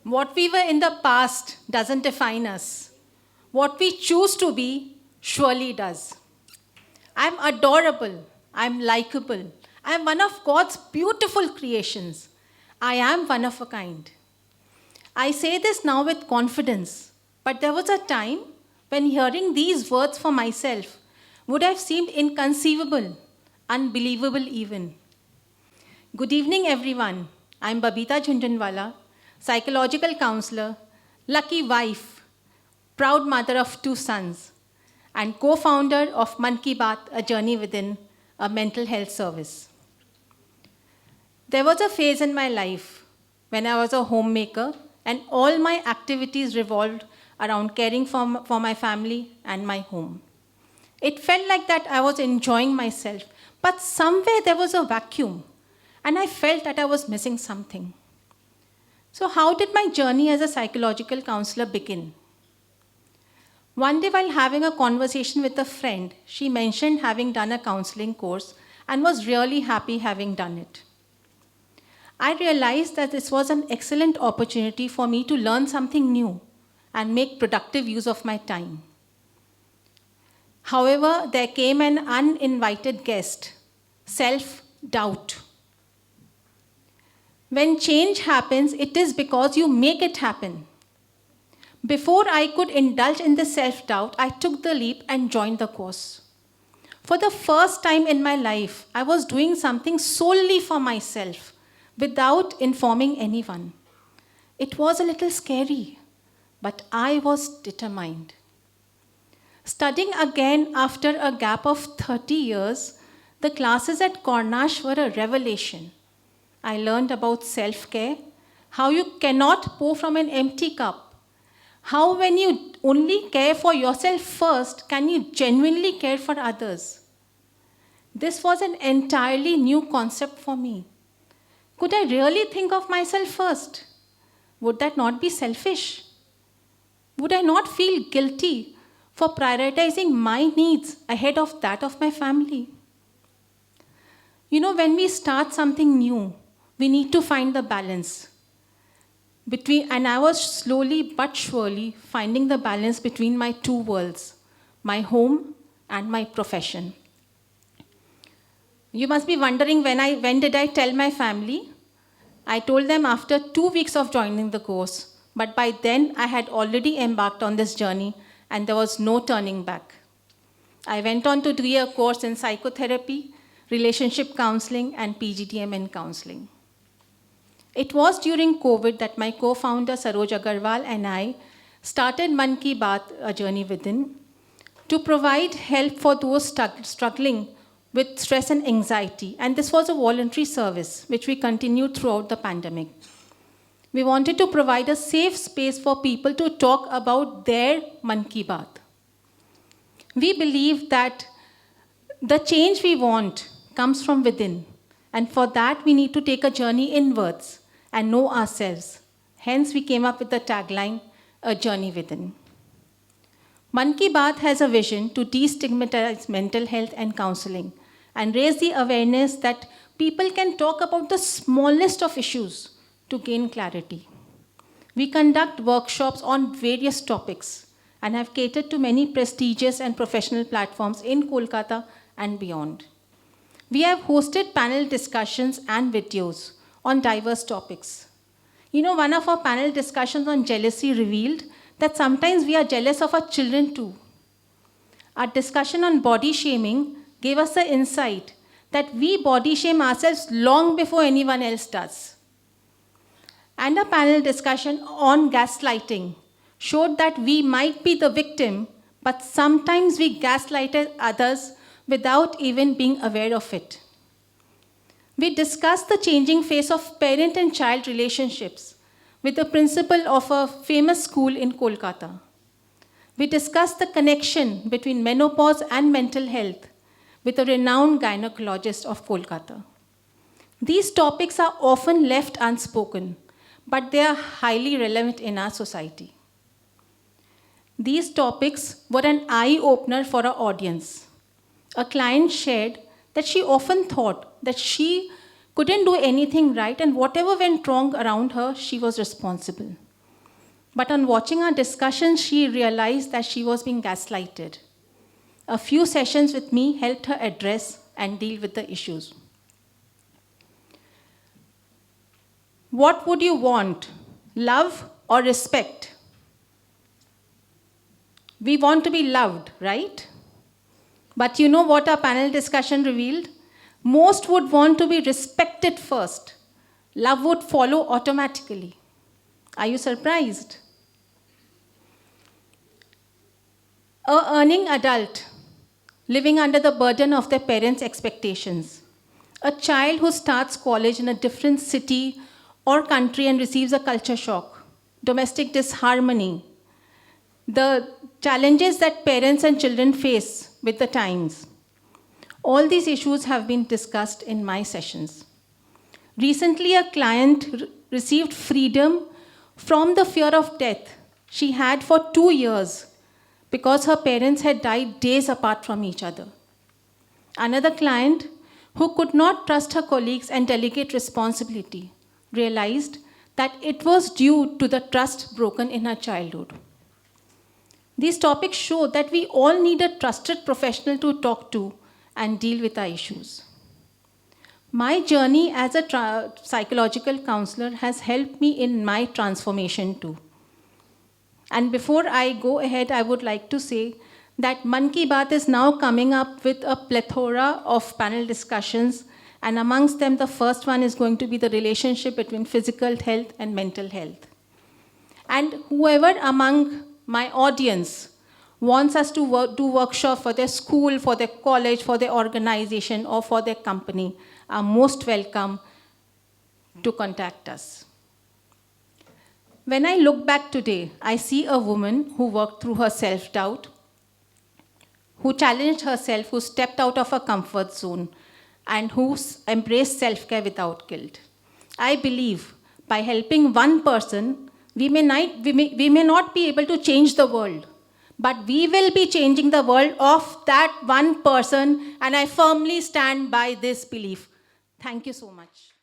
What we were in the past doesn't define us. What we choose to be surely does. I'm adorable. I'm likable. I'm one of God's beautiful creations. I am one of a kind. I say this now with confidence, but there was a time when hearing these words for myself would have seemed inconceivable, unbelievable even. Good evening, everyone. I'm Babita Jhunjhunwala, psychological counselor, lucky wife, proud mother of 2 sons, and co-founder of Mann Ki Baat, a journey within a mental health service. There was a phase in my life when I was a homemaker and all my activities revolved around caring for my family and my home. It felt like that I was enjoying myself, but somewhere there was a vacuum, and I felt that I was missing something. So how did my journey as a psychological counselor begin? One day while having a conversation with a friend, she mentioned having done a counseling course and was really happy having done it. I realized that this was an excellent opportunity for me to learn something new and make productive use of my time. However, there came an uninvited guest, self-doubt. When change happens, it is because you make it happen. Before I could indulge in the self-doubt, I took the leap and joined the course. For the first time in my life, I was doing something solely for myself, without informing anyone. It was a little scary, but I was determined. Studying again after a gap of 30 years, the classes at Cornash were a revelation. I learned about self-care, how you cannot pour from an empty cup, how when you only care for yourself first, can you genuinely care for others. This was an entirely new concept for me. Could I really think of myself first? Would that not be selfish? Would I not feel guilty for prioritizing my needs ahead of that of my family? You know, when we start something new, we need to find the balance and I was slowly but surely finding the balance between my 2 worlds, my home and my profession. You must be wondering when did I tell my family? I told them after 2 weeks of joining the course, but by then I had already embarked on this journey and there was no turning back. I went on to do a course in psychotherapy, relationship counseling, and PGDM in counseling. It was during COVID that my co-founder Saroj Agarwal and I started Mann Ki Baat, a journey within, to provide help for those struggling with stress and anxiety. And this was a voluntary service, which we continued throughout the pandemic. We wanted to provide a safe space for people to talk about their Mann Ki Baat. We believe that the change we want comes from within. And for that, we need to take a journey inwards and know ourselves. Hence, we came up with the tagline, a journey within. Mann Ki Baat has a vision to destigmatize mental health and counseling and raise the awareness that people can talk about the smallest of issues to gain clarity. We conduct workshops on various topics and have catered to many prestigious and professional platforms in Kolkata and beyond. We have hosted panel discussions and videos on diverse topics. You know, one of our panel discussions on jealousy revealed that sometimes we are jealous of our children too. Our discussion on body shaming gave us the insight that we body shame ourselves long before anyone else does. And a panel discussion on gaslighting showed that we might be the victim, but sometimes we gaslighted others without even being aware of it. We discussed the changing face of parent and child relationships with the principal of a famous school in Kolkata. We discussed the connection between menopause and mental health with a renowned gynecologist of Kolkata. These topics are often left unspoken, but they are highly relevant in our society. These topics were an eye-opener for our audience. A client shared that she often thought that she couldn't do anything right and whatever went wrong around her, she was responsible. But on watching our discussion, she realized that she was being gaslighted. A few sessions with me helped her address and deal with the issues. What would you want? Love or respect? We want to be loved, right? But you know what our panel discussion revealed? Most would want to be respected first. Love would follow automatically. Are you surprised? A earning adult living under the burden of their parents' expectations. A child who starts college in a different city or country and receives a culture shock. Domestic disharmony. The challenges that parents and children face with the times. All these issues have been discussed in my sessions. Recently, a client received freedom from the fear of death she had for 2 years because her parents had died days apart from each other. Another client who could not trust her colleagues and delegate responsibility realized that it was due to the trust broken in her childhood. These topics show that we all need a trusted professional to talk to and deal with our issues. My journey as a psychological counselor has helped me in my transformation too. And before I go ahead, I would like to say that Mann Ki Baat is now coming up with a plethora of panel discussions, and amongst them, the first one is going to be the relationship between physical health and mental health. And whoever among my audience wants us to do workshop for their school, for their college, for their organization, or for their company, are most welcome to contact us. When I look back today, I see a woman who worked through her self-doubt, who challenged herself, who stepped out of her comfort zone, and who embraced self-care without guilt. I believe by helping one person, we may not be able to change the world, but we will be changing the world of that one person, and I firmly stand by this belief. Thank you so much.